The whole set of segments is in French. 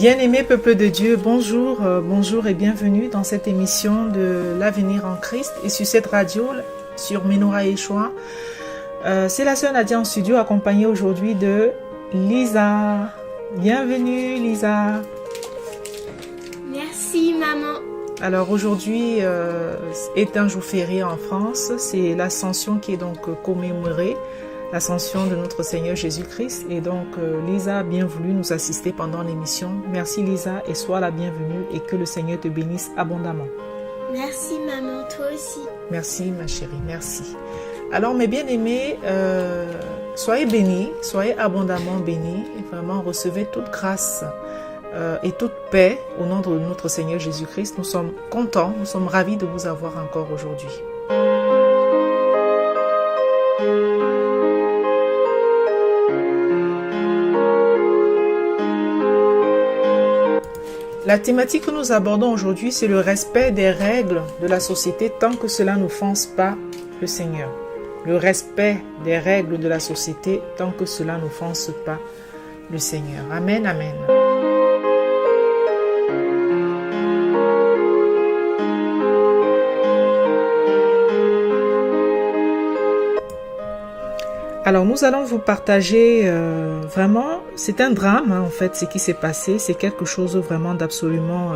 Bien-aimé peuple de Dieu, bonjour, bonjour et bienvenue dans cette émission de l'avenir en Christ et sur cette radio, sur Menorah Yeshua. C'est la sœur Nadia en studio, accompagnée aujourd'hui de Lisa. Bienvenue Lisa. Merci maman. Alors aujourd'hui est un jour férié en France, c'est l'Ascension qui est donc commémorée. L'ascension de notre Seigneur Jésus-Christ. Et donc, Lisa a bien voulu nous assister pendant l'émission. Merci Lisa et sois la bienvenue et que le Seigneur te bénisse abondamment. Merci maman, toi aussi. Merci ma chérie, merci. Alors mes bien-aimés, soyez bénis, soyez abondamment bénis. Et vraiment, recevez toute grâce et toute paix au nom de notre Seigneur Jésus-Christ. Nous sommes contents, nous sommes ravis de vous avoir encore aujourd'hui. La thématique que nous abordons aujourd'hui, c'est le respect des règles de la société tant que cela n'offense pas le Seigneur. Le respect des règles de la société tant que cela n'offense pas le Seigneur. Amen, amen. Alors nous allons vous partager vraiment, c'est un drame en fait ce qui s'est passé, c'est quelque chose vraiment d'absolument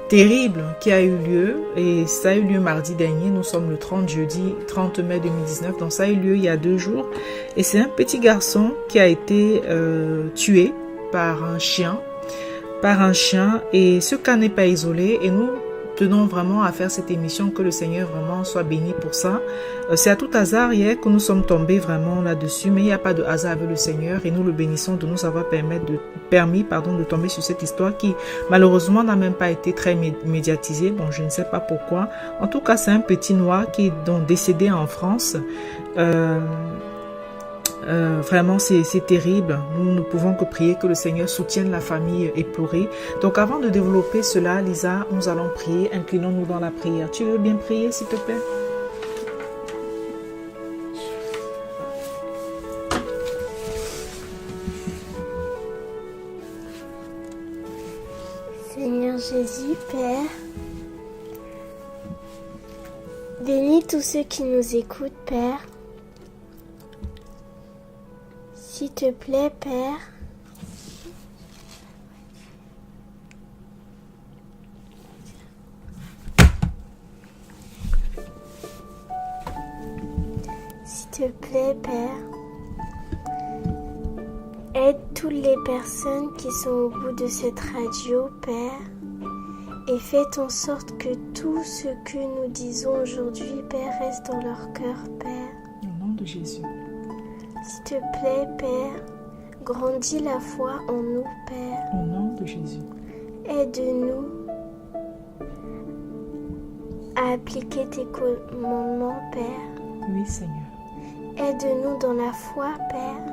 terrible qui a eu lieu et ça a eu lieu mardi dernier, nous sommes le 30 mai 2019, donc ça a eu lieu il y a 2 jours et c'est un petit garçon qui a été tué par un chien et ce cas n'est pas isolé et nous tenons vraiment à faire cette émission, que le Seigneur vraiment soit béni pour ça. C'est à tout hasard hier que nous sommes tombés vraiment là-dessus, mais il n'y a pas de hasard avec le Seigneur et nous le bénissons de nous avoir permis de tomber sur cette histoire qui malheureusement n'a même pas été très médiatisée. Bon, je ne sais pas pourquoi. En tout cas, c'est un petit noir qui est donc décédé en France. Vraiment c'est terrible. Nous ne pouvons que prier que le Seigneur soutienne la famille éplorée. Donc avant de développer cela, Lisa, nous allons prier. Inclinons-nous dans la prière. Tu veux bien prier s'il te plaît? Seigneur Jésus, Père, bénis tous ceux qui nous écoutent, Père. S'il te plaît, Père, s'il te plaît, Père, aide toutes les personnes qui sont au bout de cette radio, Père, et fais en sorte que tout ce que nous disons aujourd'hui, Père, reste dans leur cœur, Père. Au nom de Jésus. S'il te plaît, Père, grandis la foi en nous, Père. Au nom de Jésus. Aide-nous à appliquer tes commandements, Père. Oui, Seigneur. Aide-nous dans la foi, Père,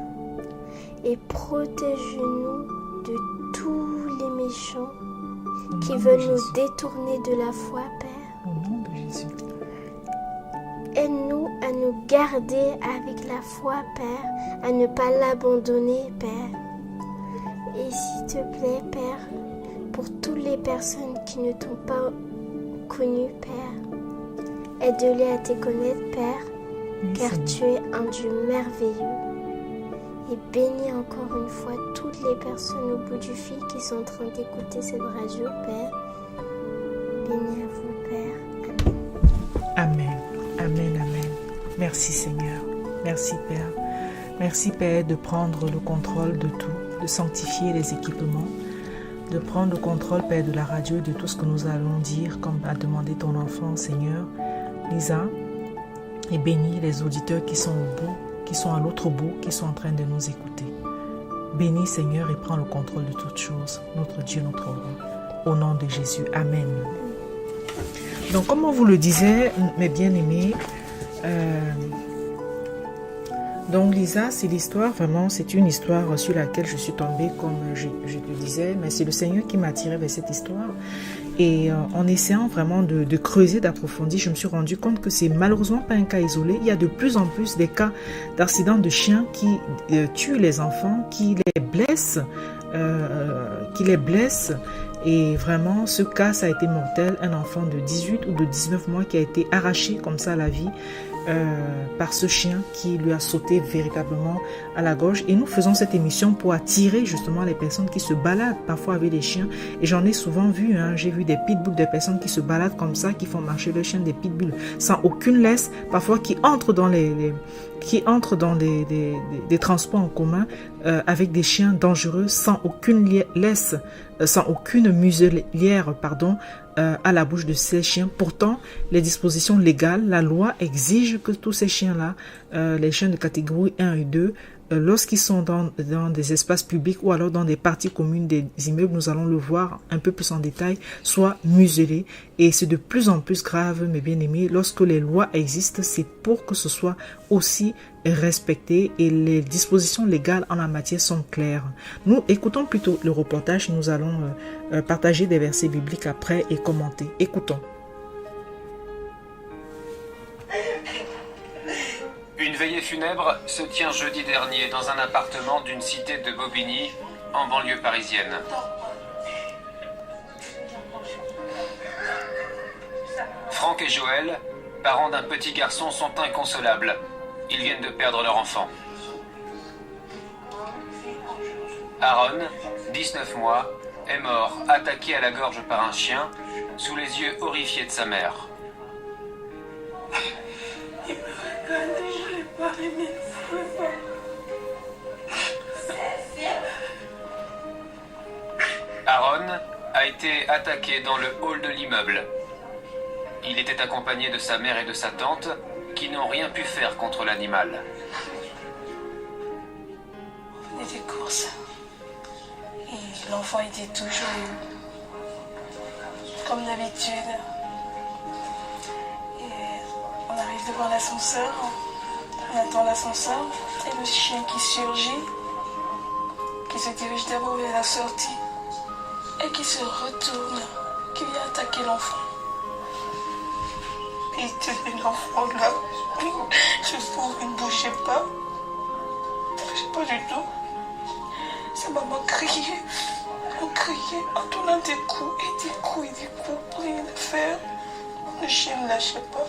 et protège-nous de tous les méchants qui veulent nous détourner de la foi, Père. Au nom de Jésus. Aide-nous à nous garder avec la foi, Père, à ne pas l'abandonner, Père. Et s'il te plaît, Père, pour toutes les personnes qui ne t'ont pas connu, Père, aide-les à te connaître, Père, Oui, car Seigneur. tu es un Dieu merveilleux. Et bénis encore une fois toutes les personnes au bout du fil qui sont en train d'écouter cette radio, Père. Bénis à vous, Père. Amen. Amen, amen. Merci Seigneur. Merci Père. Merci Père de prendre le contrôle de tout, de sanctifier les équipements, de prendre le contrôle Père de la radio et de tout ce que nous allons dire comme a demandé ton enfant Seigneur. Lisa, et bénis les auditeurs qui sont au bout, qui sont à l'autre bout, qui sont en train de nous écouter. Bénis Seigneur et prends le contrôle de toutes choses, notre Dieu, notre roi. Au nom de Jésus. Amen. Donc, comme on vous le disait, mes bien-aimés, donc Lisa, c'est l'histoire, vraiment, c'est une histoire sur laquelle je suis tombée, comme je te disais, mais c'est le Seigneur qui m'a attirée vers cette histoire. Et en essayant vraiment de creuser, d'approfondir, je me suis rendu compte que c'est malheureusement pas un cas isolé. Il y a de plus en plus des cas d'accidents de chiens qui tuent les enfants, qui les blessent. Et vraiment ce cas ça a été mortel, un enfant de 18 ou de 19 mois qui a été arraché comme ça à la vie par ce chien qui lui a sauté véritablement à la gorge. Et nous faisons cette émission pour attirer justement les personnes qui se baladent parfois avec les chiens, et j'en ai souvent vu, j'ai vu des pitbulls, des personnes qui se baladent comme ça, qui font marcher le chien, des pitbulls sans aucune laisse, parfois qui entrent dans des transports en commun avec des chiens dangereux sans aucune laisse, sans aucune muselière, à la bouche de ces chiens. Pourtant, les dispositions légales, la loi exige que tous ces chiens-là, les chiens de catégorie 1 et 2, lorsqu'ils sont dans des espaces publics ou alors dans des parties communes des immeubles, nous allons le voir un peu plus en détail, soient muselés. Et c'est de plus en plus grave, mes bien-aimés. Lorsque les lois existent, c'est pour que ce soit aussi respecté, et les dispositions légales en la matière sont claires. Nous écoutons plutôt le reportage. Nous allons partager des versets bibliques après et commenter. Écoutons. Une veillée funèbre se tient jeudi dernier dans un appartement d'une cité de Bobigny, en banlieue parisienne. Franck et Joël, parents d'un petit garçon, sont inconsolables. Ils viennent de perdre leur enfant. Aaron, 19 mois, est mort, attaqué à la gorge par un chien, sous les yeux horrifiés de sa mère. Il me regardait, je l'ai pas aimé, je pouvais pas. Aaron a été attaqué dans le hall de l'immeuble. Il était accompagné de sa mère et de sa tante, qui n'ont rien pu faire contre l'animal. On venait des courses. Et l'enfant était toujours comme d'habitude. Et on arrive devant l'ascenseur, on attend l'ascenseur, et le chien qui surgit, qui se dirige d'abord vers la sortie, et qui se retourne, qui vient attaquer l'enfant. Il tenait l'enfant là. Il ne bougeait pas. Il ne bougeait pas du tout. Sa maman criait. On criait en tournant des coups et des coups et des coups pour rien faire. Le chien ne lâchait pas.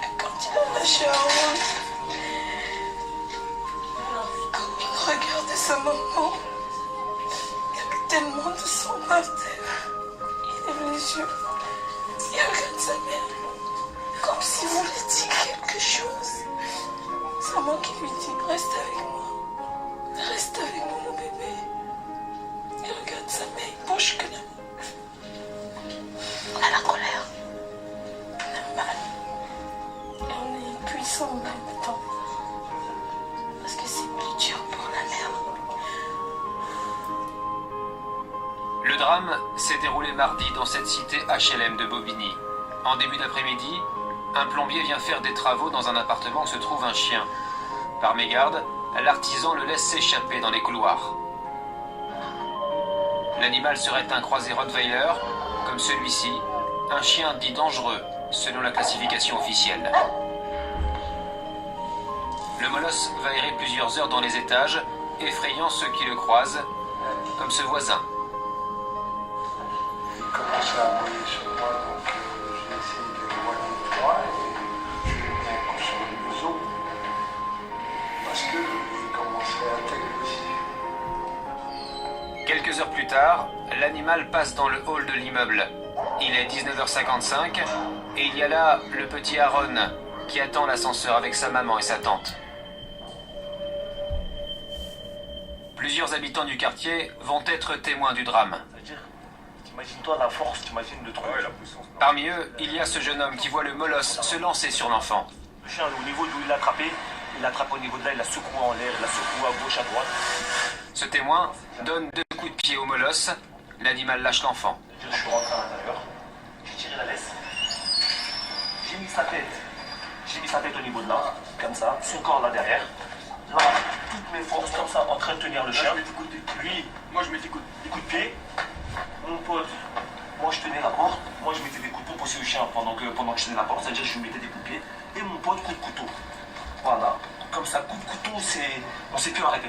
Et quand il a lâché Aaron, quand il regardait sa maman, il y avait tellement de sang par terre. Il lève les yeux. Il regarde sa mère. Comme si vous voulait dire quelque chose. Sa maman qui lui dit, reste avec moi. Reste avec moi, mon bébé. Il regarde sa mère, il bouge que la main. On a la colère. On a mal. Et on est impuissant en même temps. Parce que c'est plus dur pour la mère. Le drame s'est déroulé mardi dans cette cité HLM de Bobigny. En début d'après-midi, un plombier vient faire des travaux dans un appartement où se trouve un chien. Par mégarde, l'artisan le laisse s'échapper dans les couloirs. L'animal serait un croisé Rottweiler, comme celui-ci, un chien dit dangereux, selon la classification officielle. Le molosse va errer plusieurs heures dans les étages, effrayant ceux qui le croisent, comme ce voisin. Il commençait à aboyer sur moi, donc j'ai essayé de l'éloigner de moi et je l'ai bien consommer les os parce qu'il commençait à attaquer aussi. Quelques heures plus tard, l'animal passe dans le hall de l'immeuble. Il est 19h55 et il y a là le petit Aaron qui attend l'ascenseur avec sa maman et sa tante. Plusieurs habitants du quartier vont être témoins du drame. Imagine-toi la force, t'imagines le truc. La puissance. Parmi eux, il y a ce jeune homme qui voit le molosse se lancer sur l'enfant. Le chien, au niveau d'où il l'a attrapé, il l'a attrapé au niveau de là, il l'a secoué en l'air, il l'a secoué à gauche, à droite. Ce témoin donne 2 coups de pied au molosse. L'animal lâche l'enfant. Je suis rentré à l'intérieur, j'ai tiré la laisse, j'ai mis sa tête au niveau de là, comme ça, son corps là derrière. Là, toutes mes forces comme ça, en train de tenir le chien. Lui, moi je mets des coups de pied. Mon pote, Moi, je tenais la porte. Moi, je mettais des coups pour pousser le chien pendant que je tenais la porte. C'est-à-dire que je lui mettais des coups de pied. Et mon pote, coup de couteau. Voilà. Comme ça, coup de couteau, on s'est plus arrêté.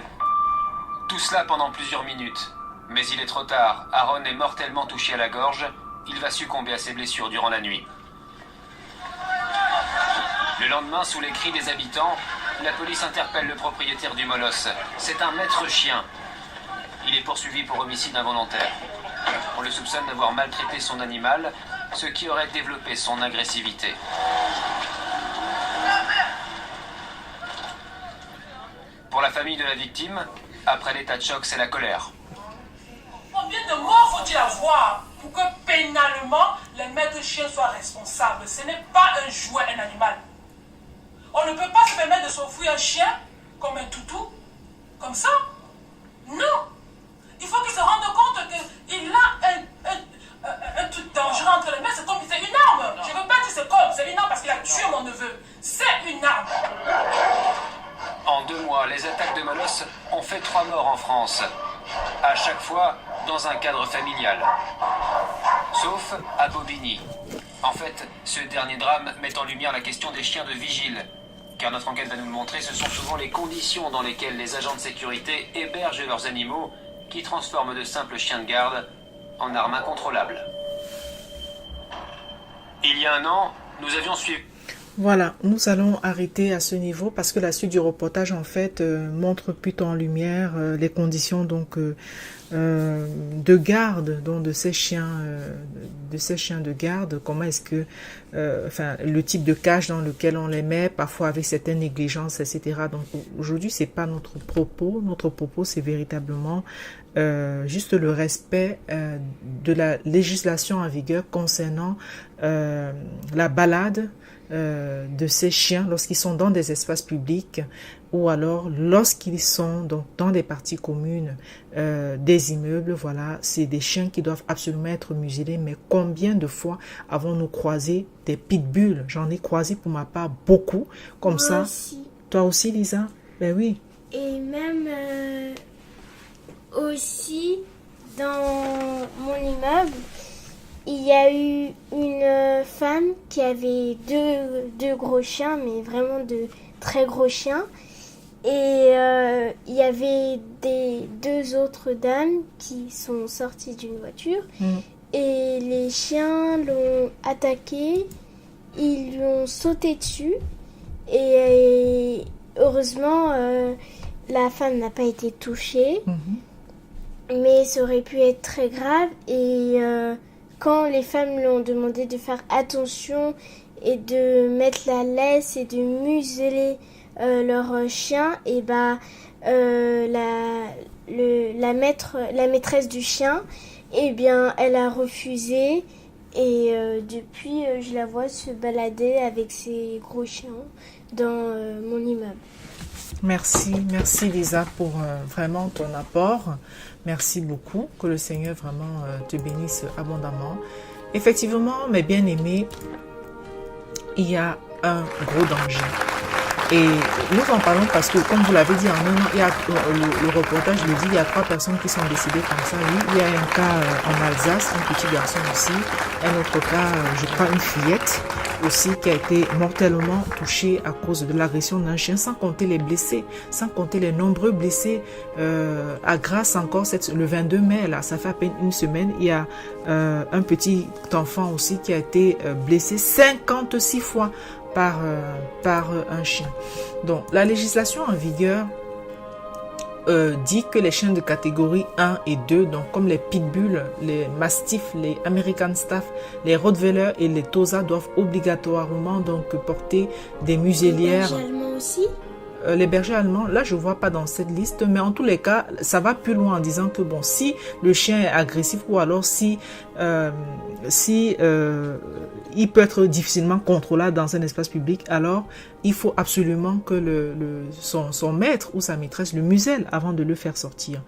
Tout cela pendant plusieurs minutes. Mais il est trop tard. Aaron est mortellement touché à la gorge. Il va succomber à ses blessures durant la nuit. Le lendemain, sous les cris des habitants, la police interpelle le propriétaire du molosse. C'est un maître chien. Il est poursuivi pour homicide involontaire. On le soupçonne d'avoir maltraité son animal, ce qui aurait développé son agressivité. Pour la famille de la victime, après l'état de choc, c'est la colère. Combien de morts faut-il avoir pour que pénalement les maîtres chiens soient responsables? Ce n'est pas un jouet, un animal. On ne peut pas se permettre de s'offrir un chien comme un toutou, comme ça. Non. Il faut qu'il se rende compte qu'il a un truc dangereux entre les mains. C'est comme c'est une arme. Je ne veux pas dire c'est comme, c'est une arme parce qu'il a tué mon neveu. C'est une arme. En 2 mois, les attaques de molosse ont fait 3 morts en France. À chaque fois, dans un cadre familial. Sauf à Bobigny. En fait, ce dernier drame met en lumière la question des chiens de vigile. Car notre enquête va nous le montrer, ce sont souvent les conditions dans lesquelles les agents de sécurité hébergent leurs animaux qui transforment de simples chiens de garde en armes incontrôlables. Il y a un an, nous avions suivi... Voilà, nous allons arrêter à ce niveau parce que la suite du reportage en fait montre plutôt en lumière les conditions donc de garde donc de ces chiens de garde. Comment est-ce que enfin le type de cage dans lequel on les met, parfois avec certaines négligences, etc. Donc aujourd'hui c'est pas notre propos. Notre propos c'est véritablement juste le respect de la législation en vigueur concernant la balade de ces chiens lorsqu'ils sont dans des espaces publics ou alors lorsqu'ils sont donc dans des parties communes des immeubles. Voilà, c'est des chiens qui doivent absolument être muselés. Mais combien de fois avons-nous croisé des pitbulls? J'en ai croisé pour ma part beaucoup comme Moi ça aussi. Toi aussi, Lisa? Ben oui. Et même aussi dans mon immeuble, il y a eu une femme qui avait deux gros chiens, mais vraiment de très gros chiens. Et il y avait deux autres dames qui sont sorties d'une voiture. Et les chiens l'ont attaquée, ils lui ont sauté dessus. Et heureusement, la femme n'a pas été touchée. Mais ça aurait pu être très grave. Et quand les femmes lui ont demandé de faire attention et de mettre la laisse et de museler leur chien, et la maîtresse du chien, eh bien, elle a refusé. Et depuis, je la vois se balader avec ses gros chiens dans mon immeuble. Merci Lisa pour vraiment ton apport. Merci beaucoup. Que le Seigneur vraiment te bénisse abondamment. Effectivement, mes bien-aimés, il y a un gros danger. Et nous en parlons parce que, comme vous l'avez dit, en un an, il y a, le reportage le dit, il y a 3 personnes qui sont décédées comme ça. Oui, il y a un cas en Alsace, un petit garçon aussi. Un autre cas, je crois, une fillette aussi qui a été mortellement touchée à cause de l'agression d'un chien, sans compter les blessés, sans compter les nombreux blessés. À Grasse encore, le 22 mai, là, ça fait à peine une semaine, il y a un petit enfant aussi qui a été blessé 56 fois par un chien. Donc, la législation en vigueur dit que les chiens de catégorie 1 et 2, donc comme les pitbulls, les mastifs, les American Staff, les Rottweiler et les Tosa doivent obligatoirement donc porter des muselières. Les bergers allemands aussi? Les bergers allemands, là je vois pas dans cette liste, mais en tous les cas, ça va plus loin en disant que bon, si le chien est agressif ou alors si il peut être difficilement contrôlable dans un espace public, alors il faut absolument que son maître ou sa maîtresse le muselle avant de le faire sortir.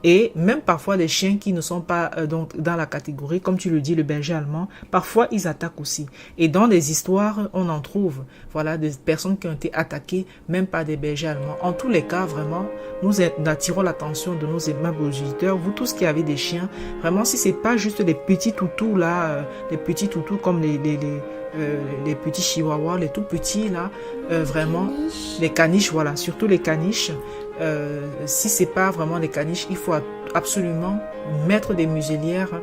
Et même parfois les chiens qui ne sont pas donc dans la catégorie, comme tu le dis, le berger allemand, parfois ils attaquent aussi. Et dans les histoires, on en trouve, voilà, des personnes qui ont été attaquées même par des bergers bergers allemands. En tous les cas, vraiment, nous attirons l'attention de nos aimables auditeurs. Vous tous qui avez des chiens, vraiment, si c'est pas juste des petits toutous là, les petits toutous comme les petits chihuahuas, les tout petits là, vraiment, les caniches, voilà, surtout les caniches. Si c'est pas vraiment les caniches, il faut absolument mettre des muselières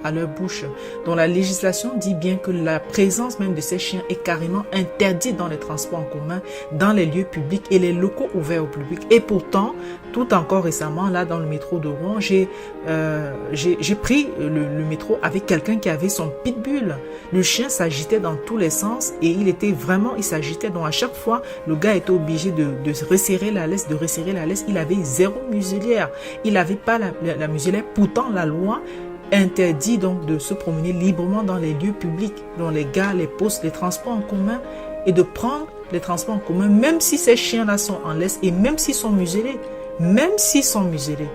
à leur bouche. Donc la législation dit bien que la présence même de ces chiens est carrément interdite dans les transports en commun, dans les lieux publics et les locaux ouverts au public. Et pourtant, tout encore récemment, là dans le métro de Rouen, j'ai pris le métro avec quelqu'un qui avait son pitbull. Le chien s'agitait dans tous les sens et il s'agitait. Donc à chaque fois, le gars était obligé de resserrer la laisse, Il avait 0 muselière. Il n'avait pas la muselière. Pourtant, la loi interdit donc de se promener librement dans les lieux publics, dans les gares, les postes, les transports en commun et de prendre les transports en commun, même si ces chiens-là sont en laisse et même s'ils sont muselés. Même s'ils sont muselés.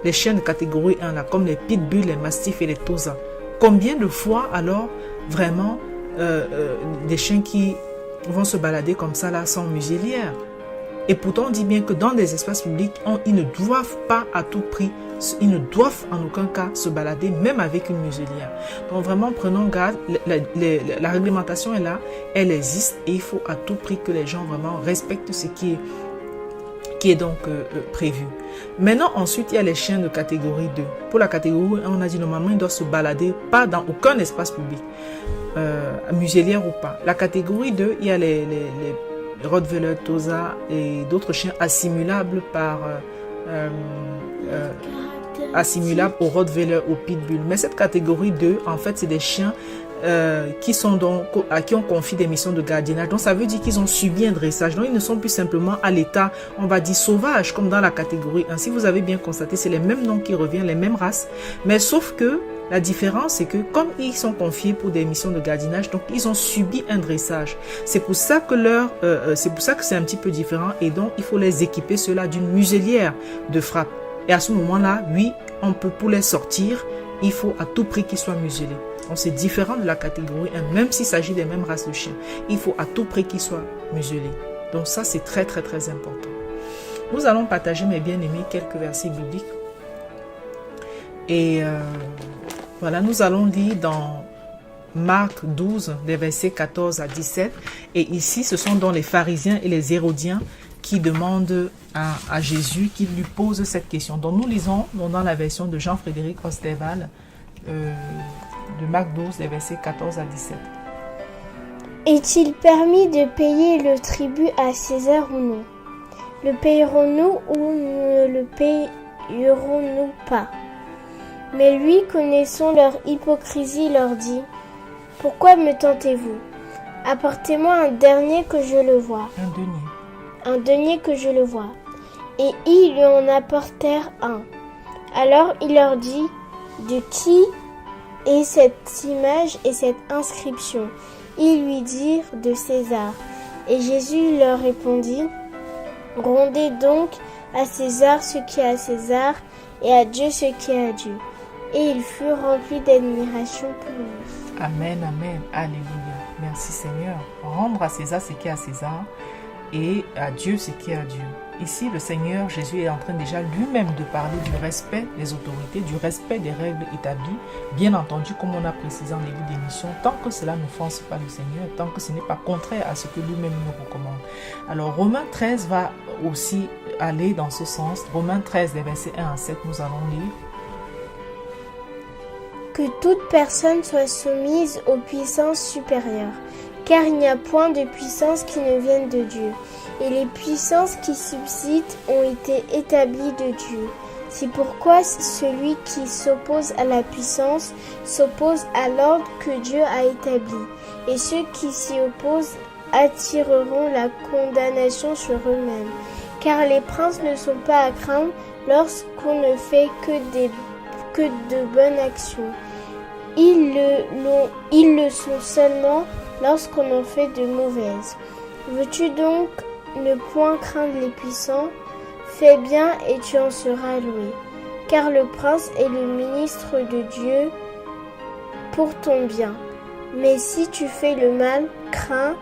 Les chiens de catégorie 1, là, comme les pitbulls, les mastifs et les tosas. Combien de fois alors, vraiment, des chiens qui vont se balader comme ça, là, sans muselière? Et pourtant, on dit bien que dans des espaces publics, ils ne doivent pas à tout prix, ils ne doivent en aucun cas se balader, même avec une muselière. Donc vraiment, prenons garde, la réglementation est là, elle existe et il faut à tout prix que les gens vraiment respectent ce qui est donc prévu. Maintenant, ensuite, il y a les chiens de catégorie 2. Pour la catégorie 1, on a dit normalement, ils doivent se balader pas dans aucun espace public, muselière ou pas. La catégorie 2, il y a les Rottweiler, Tosa et d'autres chiens assimilables assimilables au Rottweiler, au Pitbull. Mais cette catégorie 2, en fait, c'est des chiens à qui on confie des missions de gardiennage. Donc, ça veut dire qu'ils ont subi un dressage. Donc, ils ne sont plus simplement à l'état, on va dire, sauvage, comme dans la catégorie 1. Si vous avez bien constaté, c'est les mêmes noms qui reviennent, les mêmes races. Mais sauf que la différence, c'est que comme ils sont confiés pour des missions de gardiennage, donc ils ont subi un dressage. C'est pour ça que c'est un petit peu différent et donc il faut les équiper ceux-là d'une muselière de frappe. Et à ce moment-là, oui, on peut pour les sortir, il faut à tout prix qu'ils soient muselés. Donc c'est différent de la catégorie 1, même s'il s'agit des mêmes races de chiens. Il faut à tout prix qu'ils soient muselés. Donc ça, c'est très très très important. Nous allons partager, mes bien-aimés, quelques versets bibliques. Et voilà, nous allons lire dans Marc 12, des versets 14 à 17. Et ici, ce sont donc les pharisiens et les hérodiens qui demandent à Jésus, qui lui posent cette question. Donc nous lisons dans la version de Jean-Frédéric Osterval, de Marc 12, des versets 14 à 17. Est-il permis de payer le tribut à César ou non? Le payerons-nous ou ne le payerons-nous pas? Mais lui, connaissant leur hypocrisie, leur dit: Pourquoi me tentez-vous? Apportez-moi un denier que je le vois. Un denier que je le vois. Et ils lui en apportèrent un. Alors il leur dit: De qui est cette image et cette inscription? Ils lui dirent: De César. Et Jésus leur répondit: Rendez donc à César ce qui est à César, et à Dieu ce qui est à Dieu. Et ils furent remplis d'admiration pour lui. Amen, amen, alléluia. Merci Seigneur. Rendre à César ce qui est à César et à Dieu ce qui est à Dieu. Ici, le Seigneur Jésus est en train déjà lui-même de parler du respect des autorités, du respect des règles établies. Bien entendu, comme on a précisé en début d'émission, tant que cela ne force pas le Seigneur, tant que ce n'est pas contraire à ce que lui-même nous recommande. Alors, Romains 13 va aussi aller dans ce sens. Romains 13, les versets 1 à 7, nous allons lire. Que toute personne soit soumise aux puissances supérieures, car il n'y a point de puissance qui ne vienne de Dieu, et les puissances qui subsistent ont été établies de Dieu. C'est pourquoi celui qui s'oppose à la puissance s'oppose à l'ordre que Dieu a établi, et ceux qui s'y opposent attireront la condamnation sur eux-mêmes, car les princes ne sont pas à craindre lorsqu'on ne fait que de bonnes actions. Ils le sont seulement lorsqu'on en fait de mauvaises. Veux-tu donc ne point craindre les puissants? Fais bien et tu en seras loué, car le prince est le ministre de Dieu pour ton bien. Mais si tu fais le mal, crains,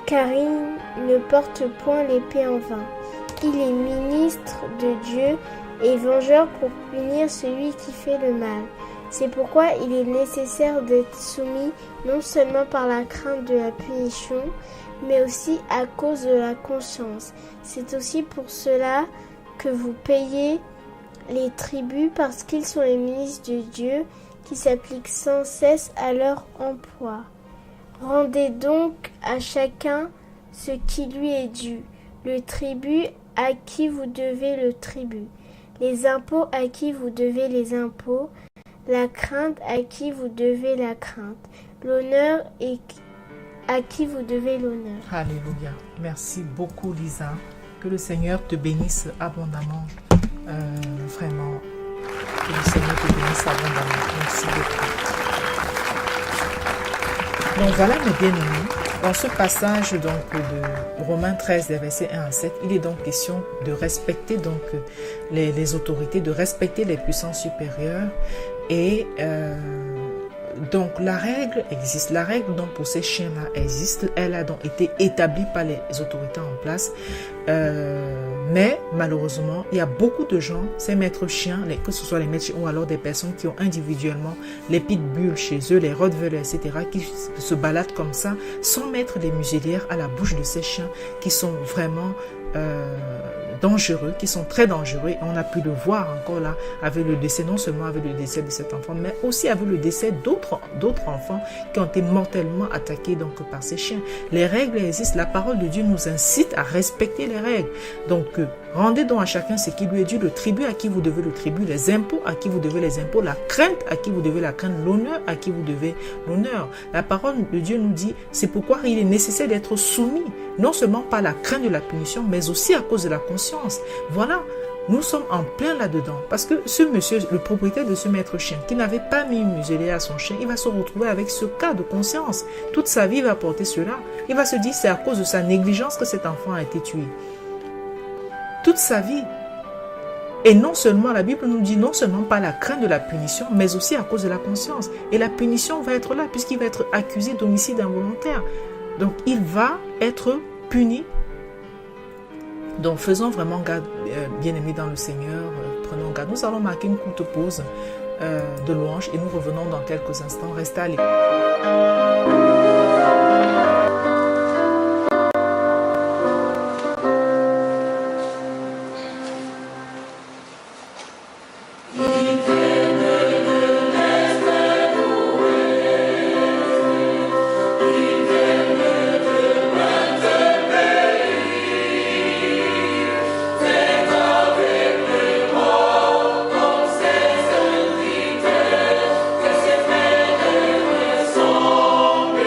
car il ne porte point l'épée en vain. Il est ministre de Dieu et vengeur pour punir celui qui fait le mal. C'est pourquoi il est nécessaire d'être soumis non seulement par la crainte de la punition, mais aussi à cause de la conscience. C'est aussi pour cela que vous payez les tributs, parce qu'ils sont les ministres de Dieu qui s'appliquent sans cesse à leur emploi. Rendez donc à chacun ce qui lui est dû, le tribut à qui vous devez le tribut, les impôts à qui vous devez les impôts, la crainte à qui vous devez la crainte, l'honneur et à qui vous devez l'honneur. Alléluia. Merci beaucoup, Lisa. Que le Seigneur te bénisse abondamment. Vraiment. Que le Seigneur te bénisse abondamment. Merci beaucoup. Donc voilà, mes bien-aimés. Dans ce passage donc de Romains 13, des versets 1 à 7, il est donc question de respecter donc les autorités, de respecter les puissances supérieures. Et donc la règle existe. La règle donc pour ces chiens-là existe. Elle a donc été établie par les autorités en place. Mais malheureusement, il y a beaucoup de gens, ces maîtres chiens, que ce soit les maîtres chiens ou alors des personnes qui ont individuellement les pitbulls chez eux, les rottweilers, etc., qui se baladent comme ça sans mettre des muselières à la bouche de ces chiens qui sont vraiment dangereux, qui sont très dangereux. Et on a pu le voir encore là avec le décès, non seulement avec le décès de cet enfant, mais aussi avec le décès d'autres enfants qui ont été mortellement attaqués donc par ces chiens. Les règles existent. La parole de Dieu nous incite à respecter les règles. Donc rendez donc à chacun ce qui lui est dû, le tribut à qui vous devez le tribut, les impôts à qui vous devez les impôts, la crainte à qui vous devez la crainte, l'honneur à qui vous devez l'honneur. La parole de Dieu nous dit, c'est pourquoi il est nécessaire d'être soumis, non seulement par la crainte de la punition, mais aussi à cause de la conscience. Voilà, nous sommes en plein là-dedans. Parce que ce monsieur, le propriétaire de ce maître chien, qui n'avait pas mis une muselière à son chien, il va se retrouver avec ce cas de conscience. Toute sa vie, il va porter cela. Il va se dire, c'est à cause de sa négligence que cet enfant a été tué. Toute sa vie. Et non seulement, la Bible nous dit, non seulement par la crainte de la punition, mais aussi à cause de la conscience. Et la punition va être là, puisqu'il va être accusé d'homicide involontaire. Donc, il va être puni. Donc, faisons vraiment garde, bien-aimés dans le Seigneur, prenons garde. Nous allons marquer une courte pause de louange et nous revenons dans quelques instants. Restez à l'écoute. Song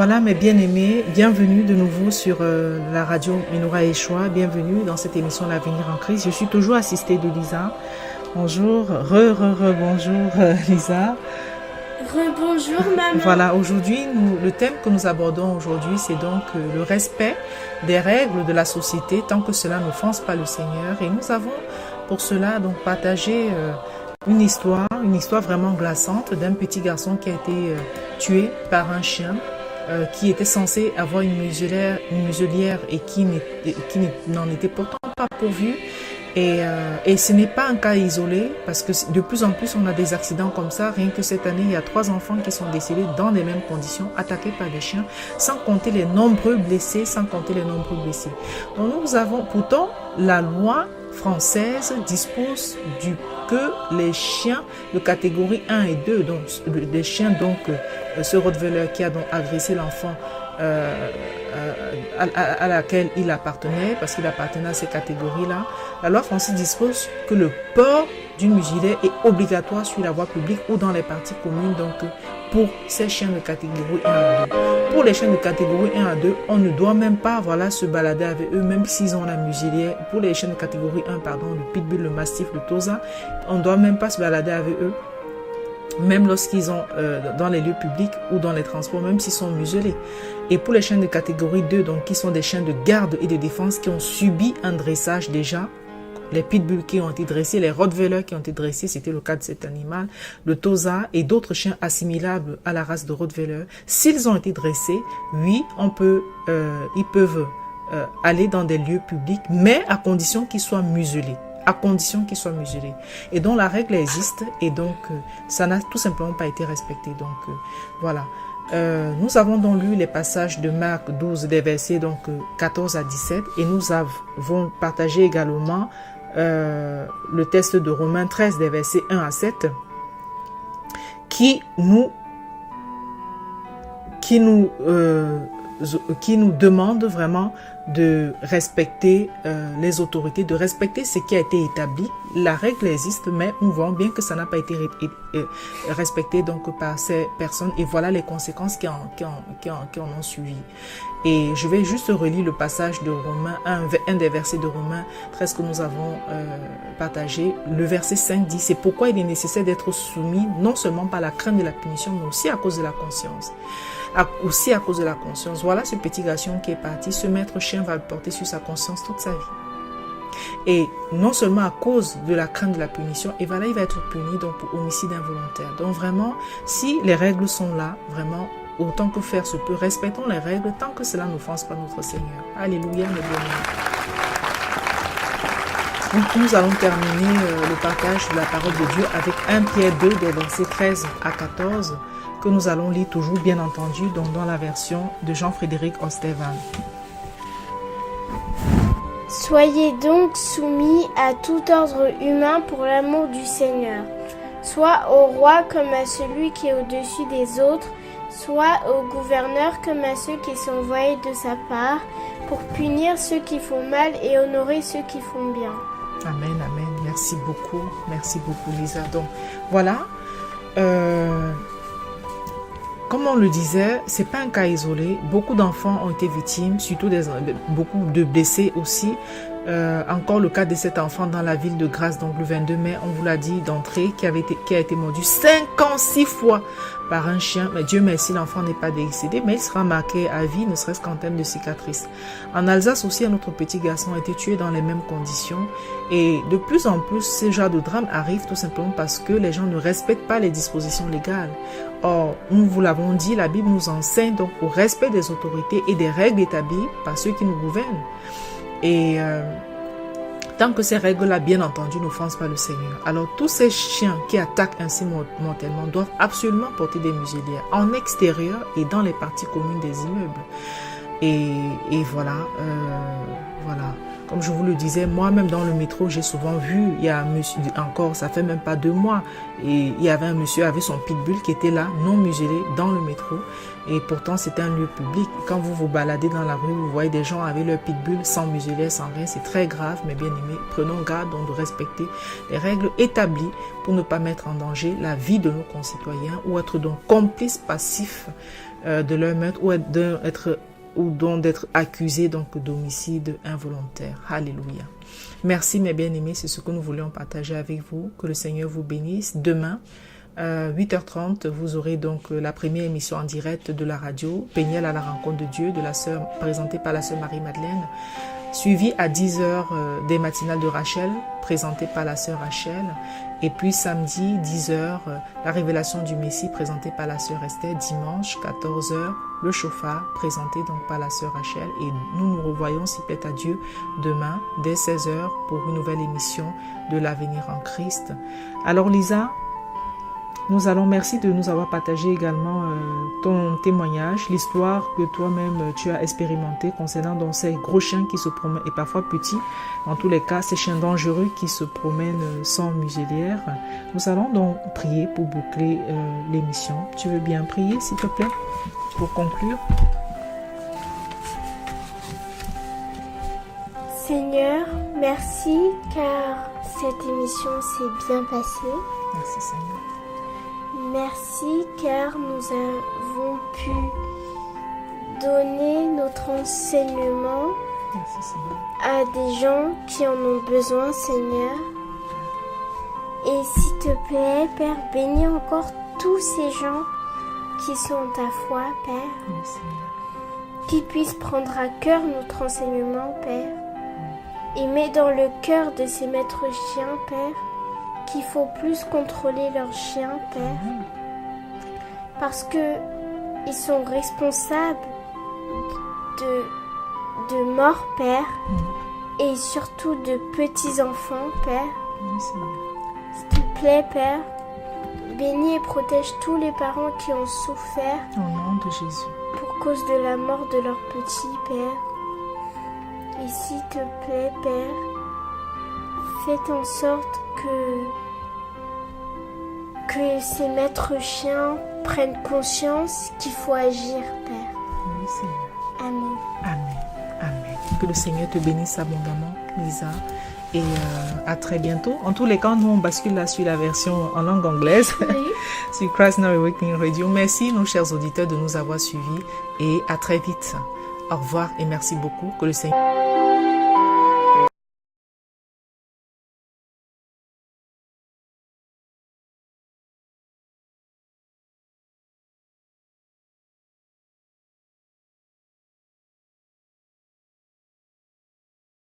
Voilà mes bien-aimés, bienvenue de nouveau sur la radio Menorah Yeshua, bienvenue dans cette émission L'avenir en Christ. Je suis toujours assistée de Lisa. Bonjour, bonjour Lisa. Rebonjour maman. Voilà, aujourd'hui, le thème que nous abordons aujourd'hui, c'est donc le respect des règles de la société tant que cela n'offense pas le Seigneur. Et nous avons pour cela donc partagé une histoire vraiment glaçante d'un petit garçon qui a été tué par un chien qui était censé avoir une muselière et qui n'en était pourtant pas pourvu. Et ce n'est pas un cas isolé parce que de plus en plus on a des accidents comme ça. Rien que cette année, il y a 3 enfants qui sont décédés dans les mêmes conditions, attaqués par des chiens, sans compter les nombreux blessés, Donc nous avons pourtant la loi française dispose que les chiens de catégorie 1 et 2, donc les chiens donc ce Rottweiler qui a donc agressé l'enfant à laquelle il appartenait, parce qu'il appartenait à ces catégories-là, la loi française dispose que le port d'une muselière est obligatoire sur la voie publique ou dans les parties communes, donc pour ces chiens de catégorie 1 à 2. Pour les chiens de catégorie 1 à 2, on ne doit même pas se balader avec eux, même s'ils ont la muselière. Pour les chiens de catégorie 1, le pitbull, le mastiff, le tosa, on ne doit même pas se balader avec eux, même lorsqu'ils sont dans les lieux publics ou dans les transports, même s'ils sont muselés. Et pour les chiens de catégorie 2, donc qui sont des chiens de garde et de défense qui ont subi un dressage déjà, les pitbulls qui ont été dressés, les rottweilers qui ont été dressés, c'était le cas de cet animal, le tosa et d'autres chiens assimilables à la race de rottweiler, s'ils ont été dressés, oui, ils peuvent aller dans des lieux publics, mais à condition qu'ils soient muselés. Et donc la règle existe et donc ça n'a tout simplement pas été respecté. Donc voilà. Nous avons donc lu les passages de Marc 12 des versets 14 à 17 et nous avons partagé également le texte de Romains 13 des versets 1 à 7 qui nous demande vraiment de respecter les autorités, de respecter ce qui a été établi. La règle existe, mais on voit bien que ça n'a pas été respecté donc par ces personnes et voilà les conséquences qui en ont suivi. Et je vais juste relire le passage de Romains, un des versets de Romains 13 que nous avons partagé. Le verset 5 dit: c'est pourquoi il est nécessaire d'être soumis non seulement par la crainte de la punition, mais aussi à cause de la conscience. Voilà ce petit garçon qui est parti. Ce maître chien va le porter sur sa conscience toute sa vie. Et non seulement à cause de la crainte de la punition, et voilà, il va être puni donc pour homicide involontaire. Donc vraiment, si les règles sont là, vraiment, autant que faire se peut, respectons les règles tant que cela n'offense pas notre Seigneur. Alléluia, mes bien-aimés. Donc nous allons terminer le partage de la parole de Dieu avec 1 Pierre 2 des versets 13 à 14 que nous allons lire toujours bien entendu donc dans la version de Jean-Frédéric Ostervan. Soyez donc soumis à tout ordre humain pour l'amour du Seigneur, soit au roi comme à celui qui est au-dessus des autres, soit au gouverneur comme à ceux qui sont envoyés de sa part, pour punir ceux qui font mal et honorer ceux qui font bien. Amen, amen. Merci beaucoup Lisa. Donc voilà, comme on le disait, c'est pas un cas isolé. Beaucoup d'enfants ont été victimes, surtout beaucoup de blessés aussi. Encore le cas de cet enfant dans la ville de Grasse, donc le 22 mai, on vous l'a dit d'entrée, qui a été mordu 56 fois par un chien. Mais Dieu merci, l'enfant n'est pas décédé, mais il sera marqué à vie, ne serait-ce qu'en termes de cicatrices. En Alsace aussi, un autre petit garçon a été tué dans les mêmes conditions. Et de plus en plus, ce genre de drame arrive tout simplement parce que les gens ne respectent pas les dispositions légales. Or, nous vous l'avons dit, la Bible nous enseigne donc au respect des autorités et des règles établies par ceux qui nous gouvernent. Et tant que ces règles-là, bien entendu, n'offensent pas le Seigneur. Alors, tous ces chiens qui attaquent ainsi mortellement doivent absolument porter des muselières en extérieur et dans les parties communes des immeubles. Et voilà, voilà. Comme je vous le disais, moi-même dans le métro, j'ai souvent vu, il y a un monsieur, encore, ça fait même pas 2 mois, et il y avait un monsieur avec son pitbull qui était là, non muselé, dans le métro. Et pourtant, c'était un lieu public. Quand vous vous baladez dans la rue, vous voyez des gens avec leur pitbull sans muselet, sans rien. C'est très grave, mais bien aimé. Prenons garde donc de respecter les règles établies pour ne pas mettre en danger la vie de nos concitoyens ou être donc complices passifs de leur meurtre ou d'être accusés donc d'homicide involontaire. Alléluia. Merci mes bien-aimés, c'est ce que nous voulions partager avec vous. Que le Seigneur vous bénisse. Demain, 8h30, vous aurez donc la première émission en direct de la radio, Péniel à la rencontre de Dieu, présentée par la sœur Marie-Madeleine, suivie à 10h des matinales de Rachel, présentée par la sœur Rachel, et puis samedi 10h, la révélation du Messie, présentée par la sœur Esther, dimanche 14h, le chauffard, présenté donc par la sœur Rachel, et nous nous revoyons, si plaît à Dieu, demain dès 16h pour une nouvelle émission de l'avenir en Christ. Alors Lisa, nous allons, merci de nous avoir partagé également ton témoignage, l'histoire que toi-même tu as expérimentée concernant donc ces gros chiens qui se promènent, et parfois petits, dans tous les cas, ces chiens dangereux qui se promènent sans muselière. Nous allons donc prier pour boucler l'émission. Tu veux bien prier, s'il te plaît, pour conclure? Seigneur, merci car cette émission s'est bien passée. Merci Seigneur. Merci car nous avons pu donner notre enseignement à des gens qui en ont besoin, Seigneur. Et s'il te plaît, Père, bénis encore tous ces gens qui sont en ta foi, Père. Qu'ils puissent prendre à cœur notre enseignement, Père. Et mets dans le cœur de ces maîtres chiens, Père, qu'il faut plus contrôler leurs chiens, Père, parce que ils sont responsables de morts, Père, et surtout de petits-enfants, Père. S'il te plaît, Père, bénis et protège tous les parents qui ont souffert au nom de Jésus pour cause de la mort de leur petit, Père. Et s'il te plaît, Père, faites en sorte que ces maîtres chiens prennent conscience qu'il faut agir, Père. Oui, Seigneur. Amen. Amen. Amen. Que le Seigneur te bénisse abondamment, Lisa. Et à très bientôt. En tous les cas, nous on bascule là sur la version en langue anglaise, Oui. sur Christ Now Awakening Radio. Merci, nos chers auditeurs, de nous avoir suivis. Et à très vite. Au revoir et merci beaucoup. Que le Seigneur...